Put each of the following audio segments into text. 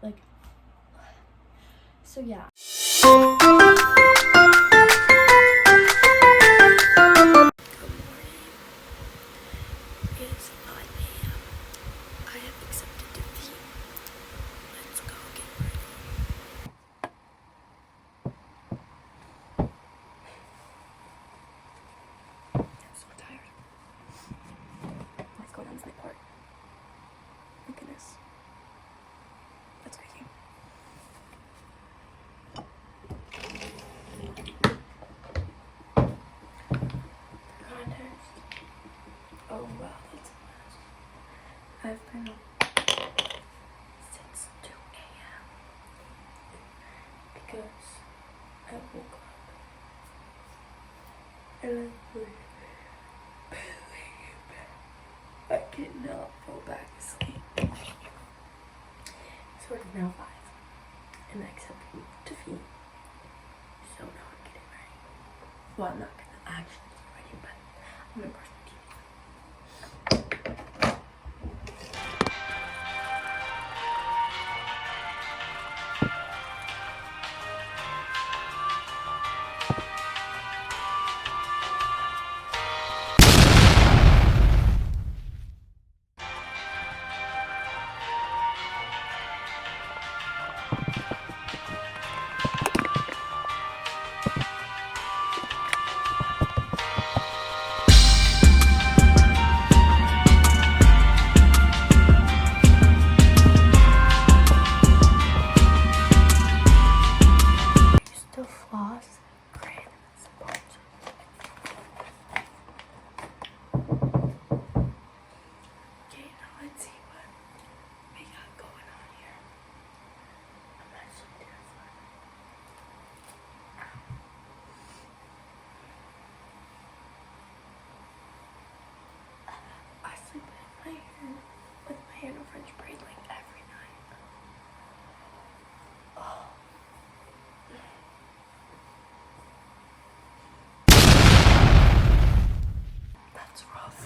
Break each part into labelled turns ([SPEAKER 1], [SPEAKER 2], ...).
[SPEAKER 1] Like, so yeah. It's 5 a.m. I have accepted defeat. Let's go get ready. I'm so tired. Let's go down to my part. My goodness. That's crazy. Context. Oh wow, that's a mess. I've been up since 2 a.m. because I woke up and I cannot fall back asleep. It's sort of now 5 and I accepted defeat. So now I'm getting ready. Well, I'm not gonna actually get ready, but I'm gonna brush my teeth. To floss, cream, and sponge. Okay, now let's see what we got going on here. I'm actually terrified. I sleep with my hair in a French braid like every night. Oh. That's rough.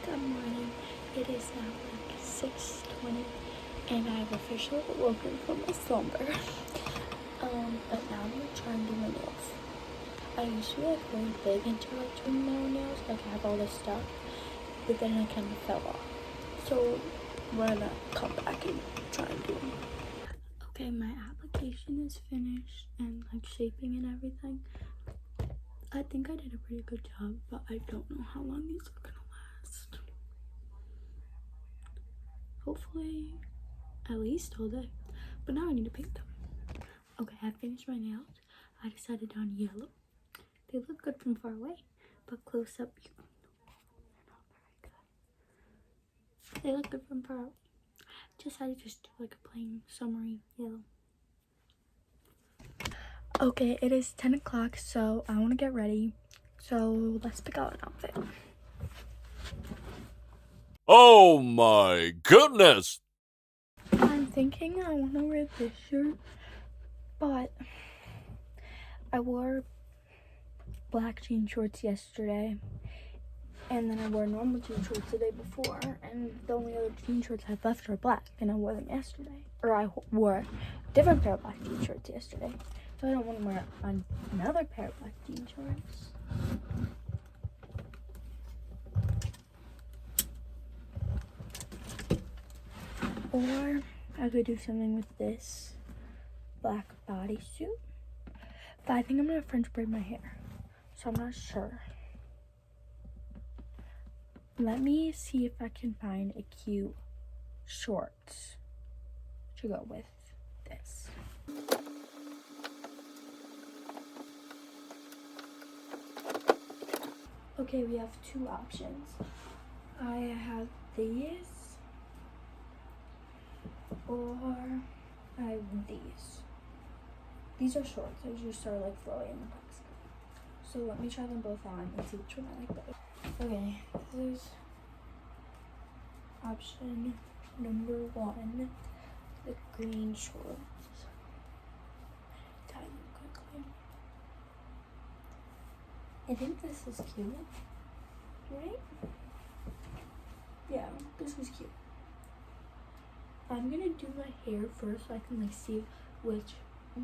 [SPEAKER 1] Good morning. It is now like 6:20 and I've officially woken from my slumber. But now I'm gonna try and do my nails. I used to be like really big into like doing my own nails, like I have all this stuff, but then I kind of fell off. So we're gonna come back and try and do them. Okay, my application is finished and like shaping and everything. I think I did a pretty good job, but I don't know how long these are gonna last. Hopefully at least all day. But now I need to paint them. Okay, I finished my nails. I decided on yellow. They look good from far away, but close up, they're not very good. They look good from far away. Decided to just do like a plain summery yellow. Okay, it is 10 o'clock, so I want to get ready. So let's pick out an outfit.
[SPEAKER 2] Oh my goodness!
[SPEAKER 1] I'm thinking I want to wear this shirt, but I wore black jean shorts yesterday, and then I wore normal jean shorts the day before, and the only other jean shorts I have left are black, and I wore them yesterday. Or I wore a different pair of black jean shorts yesterday, so I don't want to wear another pair of black jean shorts. Or I could do something with this black bodysuit. But I think I'm gonna French braid my hair, so I'm not sure. Let me see if I can find a cute shorts to go with this. Okay, we have two options. I have these, or I have these. These are shorts. They just are like flowy in the back. So let me try them both on and see which one I like better. Okay, this is option number 1, the green shorts. Tie them quickly. I think this is cute, right? Yeah, this is cute. I'm gonna do my hair first so I can like see which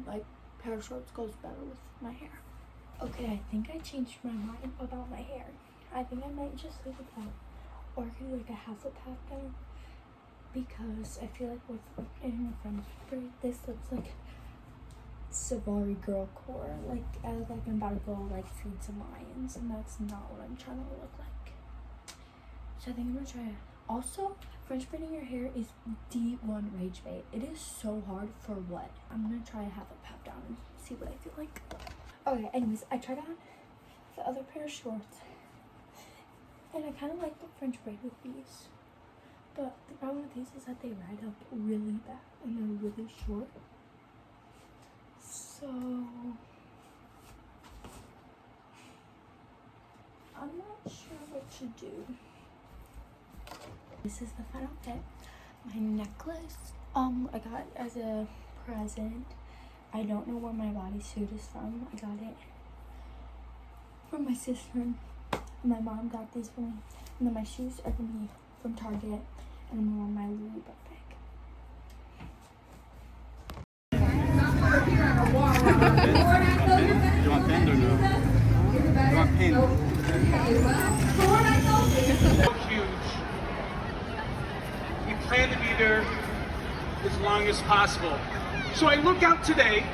[SPEAKER 1] like pair of shorts goes better with my hair. Okay, I think I changed my mind about my hair. I think I might just leave it out or do like a half a pat down because I feel like with in a French braid this looks like Safari girl core. Like I look like I'm about to go like feed some lions, and that's not what I'm trying to look like. So I think I'm gonna try it. Also, French braiding your hair is D1 rage bait. It is so hard for what? I'm gonna try to have a pat down and see what I feel like. Okay, anyways, I tried on the other pair of shorts and I kind of like the French braid with these. But the problem with these is that they ride up really bad and they're really short. So I'm not sure what to do. This is the final fit. My necklace, I got as a present. I don't know where my bodysuit is from. I got it from my sister. My mom got these for me. And then my shoes are gonna be from Target. And I'm wearing my Louis backpack.
[SPEAKER 3] Do you want pen or no? You want pen?
[SPEAKER 4] Huge. We plan to be there as long as possible. So I look out today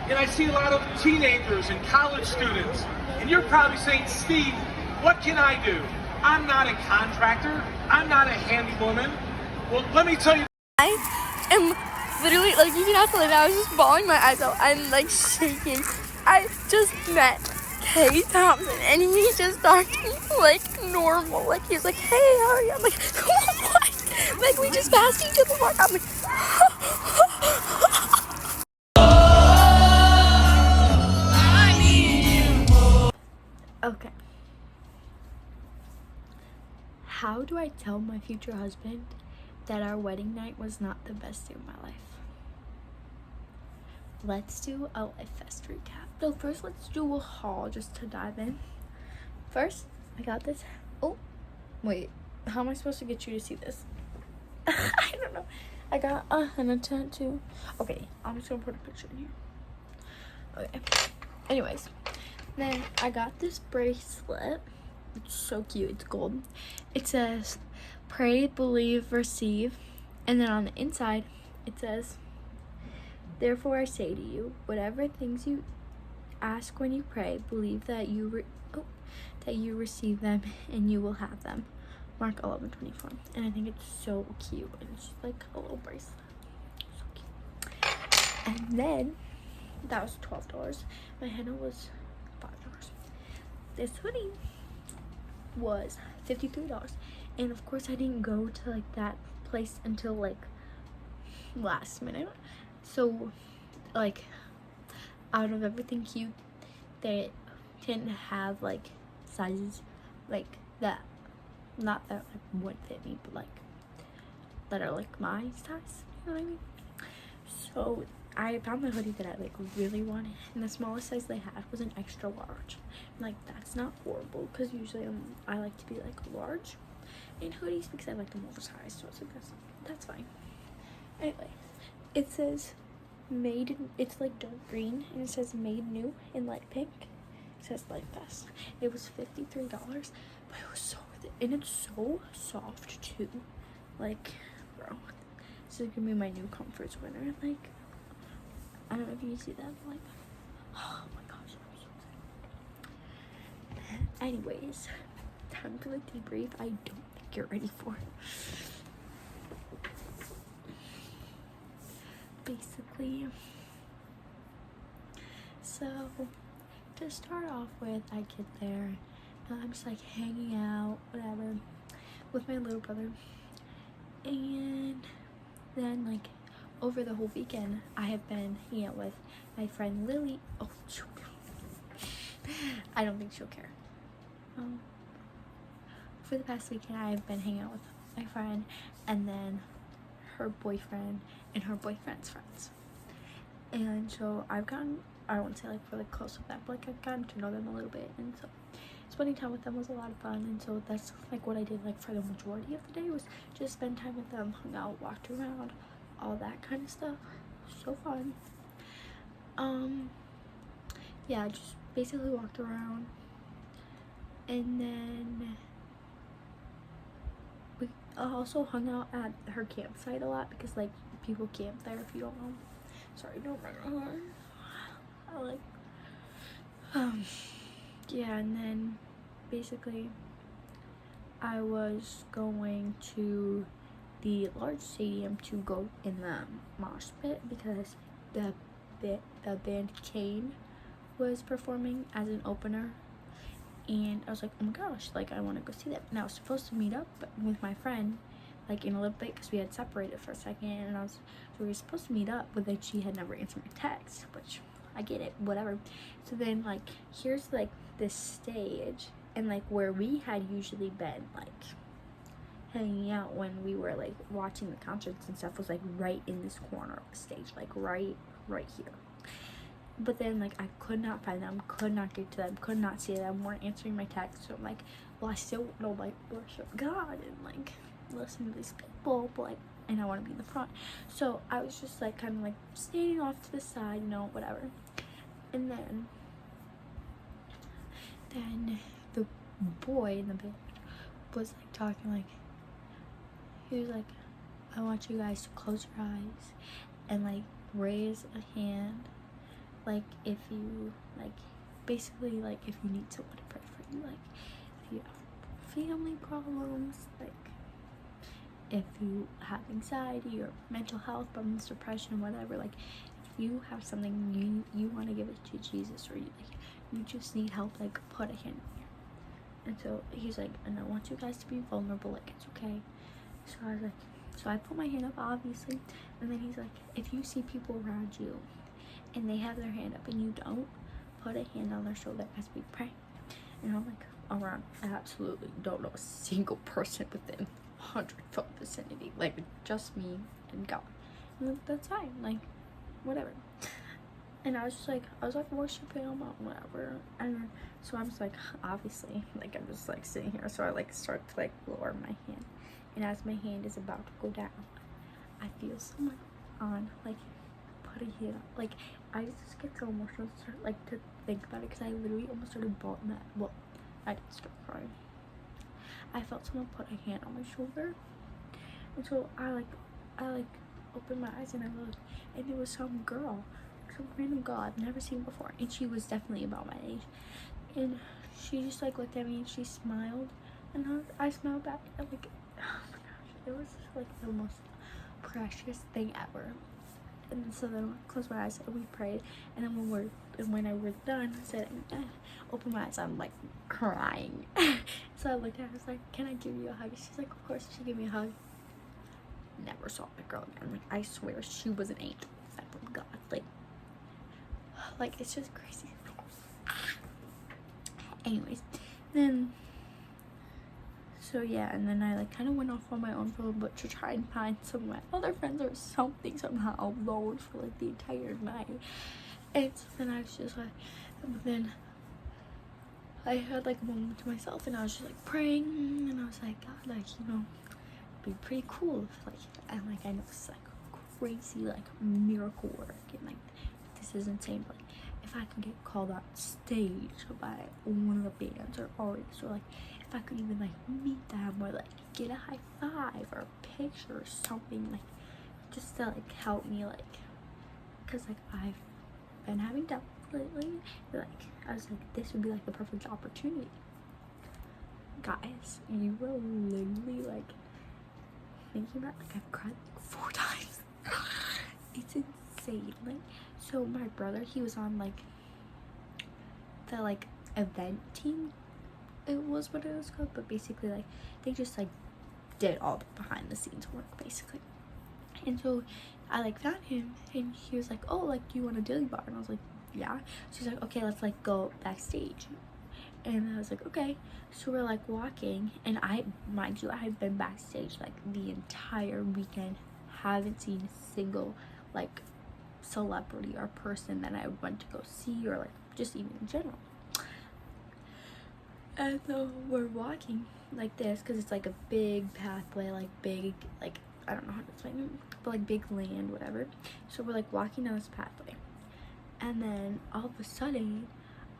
[SPEAKER 4] and I see a lot of teenagers and college students. And you're probably saying, Steve, what can I do? I'm not a contractor. I'm not a handy woman. Well, let me tell you.
[SPEAKER 5] I am literally, like, you can ask Olivia, I was just bawling my eyes out. I'm, like, shaking. I just met Kay Thompson, and he just talked to me like normal. Like, he's like, hey, how are you? I'm like, what? Like, we just passed each other. I'm like,
[SPEAKER 1] Okay. How do I tell my future husband that our wedding night was not the best day of my life? Let's do a Lifefest recap. So first, let's do a haul just to dive in. First, I got this. Oh, wait. How am I supposed to get you to see this? I don't know. I got a henna tattoo. Okay, I'm just gonna put a picture in here. Okay. Anyways, then I got this bracelet. It's so cute. It's gold. It says, pray, believe, receive. And then on the inside, it says, therefore I say to you, whatever things you ask when you pray, believe that you receive them and you will have them. Mark 11:24. And I think it's so cute. And it's just like a little bracelet. So cute. And then, that was $12. My henna was $5. This hoodie was $53. And of course I didn't go to like that place until like last minute. So like out of everything cute, they didn't have like sizes like that, not that like would fit me, but like that are like my size, you know what I mean? So I found the hoodie that I like really wanted, and the smallest size they had was an extra large. Like, that's not horrible because usually I like to be like large in hoodies because I like them oversized, so it's like that's fine. Anyway, it says made, it's like dark green, and it says made new in light pink. It says Lifefest. It was $53, but it was so worth it, and it's so soft too. Like, bro, this is gonna be my new comfort sweater. Like, I don't know if you can see that, but like, oh my gosh, I'm so excited. Anyways, time for the debrief. I don't think you're ready for it. Basically, so to start off with, I get there and I'm just like hanging out, whatever, with my little brother, and then like over the whole weekend I have been hanging out with my friend Lily. Oh shoot. I don't think she'll care. For the past weekend I've been hanging out with my friend, and then her boyfriend and her boyfriend's friends. And so I've gotten, I won't say like really close with them, but like I've gotten to know them a little bit, and so spending time with them was a lot of fun. And so that's like what I did like for the majority of the day, was just spend time with them, hung out, walked around, all that kind of stuff. So fun. Yeah, just basically walked around, and then we also hung out at her campsite a lot, because like people camp there, if you don't know. Sorry, don't run around. I like yeah, and then basically I was going to the large stadium to go in the mosh pit, because the band Kane was performing as an opener, and I was like, oh my gosh, like I want to go see them. And I was supposed to meet up with my friend like in a little bit, because we had separated for a second, and so we were supposed to meet up, but then she had never answered my text, which I get it, whatever. So then like here's like this stage, and like where we had usually been like hanging out when we were like watching the concerts and stuff was like right in this corner of the stage, like right here. But then like I could not find them, could not get to them, could not see them, weren't answering my text. So I'm like, well, I still want to like worship God and like listen to these people, but like, and I want to be in the front. So I was just like kind of like standing off to the side, you know, whatever. And then the boy in the band was like talking, like he was like, I want you guys to close your eyes and like raise a hand, like if you like, basically like if you need someone to pray for you, like if you have family problems, like if you have anxiety or mental health problems, depression, whatever, like if you have something you want to give it to Jesus, or you just need help, like put a hand on you. And so he's like, and I want you guys to be vulnerable, like it's okay. So I was like, so I put my hand up, obviously, and then he's like, if you see people around you and they have their hand up and you don't, put a hand on their shoulder as we pray. And I'm like, around, I absolutely don't know a single person within 100-foot vicinity, like just me and God. And like, that's fine, like whatever. And I was just like, I was like worshiping him, whatever. And so I'm just like, obviously, like I'm just like sitting here, so I like start to like lower my hand, and as my hand is about to go down, I feel someone on like put a hand, like I just get so emotional, start like to think about it, because I literally almost started bawling that, well, I didn't start crying. I felt someone put a hand on my shoulder, and so I opened my eyes and I looked, and it was some girl, some random girl I've never seen before, and she was definitely about my age, and she just like looked at me and she smiled, and I smiled back, and like, oh my gosh, it was just like the most precious thing ever. And so then I closed my eyes and we prayed, and then when I was done, I said, open my eyes, I'm like crying. So I looked at her, I was like, can I give you a hug? She's like, of course. She gave me a hug. Never saw that girl again. Like I swear she was an angel sent from God. Like it's just crazy. Anyways, then so yeah, and then I like kind of went off on my own for a little bit to try and find some of my other friends or something somehow alone for like the entire night. And so then I was just like, then I had like a moment to myself, and I was just like praying, and I was like, God, like, you know, it'd be pretty cool if like, and like I know it's like crazy like miracle work, and like this is insane, but like if I could get called on stage by one of the bands or artists, or like if I could even like meet them, or like get a high five or a picture or something, like just to like help me, like because like I've been having doubts lately, like I was like, this would be like the perfect opportunity. Guys, you will literally like thinking about, like I've cried like 4 times. It's insane. Like, so my brother, he was on like the like event team, it was what it was called, but basically like they just like did all the behind the scenes work basically. And so I like found him, and he was like, oh, like do you want a dilly bar? And I was like, yeah. She's like, okay, let's like go backstage. And I was like, okay. So we're like walking, and mind you, I've been backstage like the entire weekend, haven't seen a single like celebrity or person that I went to go see, or like just even in general. And so we're walking like this because it's like a big pathway, like big, like I don't know how to explain it, but like big land, whatever. So we're like walking down this pathway, and then all of a sudden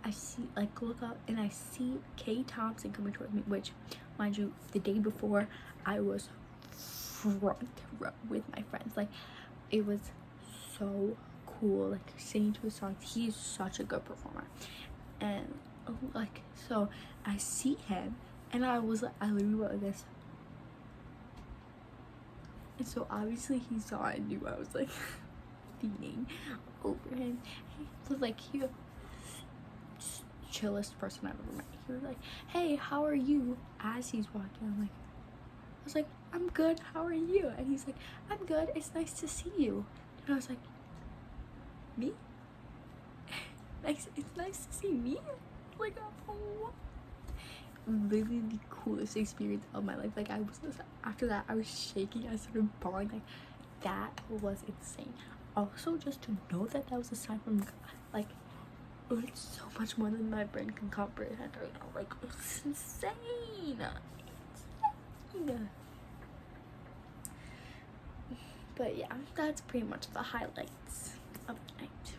[SPEAKER 1] I see, like, look up, and I see Kay Thompson coming towards me, which, mind you, the day before I was front row with my friends. Like, it was so cool, like singing to his songs. He is such a good performer. And like, so I see him, and I literally went like this. And so obviously he saw and knew I was like leaning over him. He was like, he was chillest person I've ever met. He was like, hey, how are you? As he's walking, I was like, I'm good, how are you? And he's like, I'm good, it's nice to see you. And I was like, me? It's nice to see me? Like, oh, literally the coolest experience of my life. Like, I was, after that, I was shaking, I started bawling. Like, that was insane. Also, just to know that that was a sign from God, like, it's so much more than my brain can comprehend right now. Like, it's insane. But yeah, that's pretty much the highlights of the night.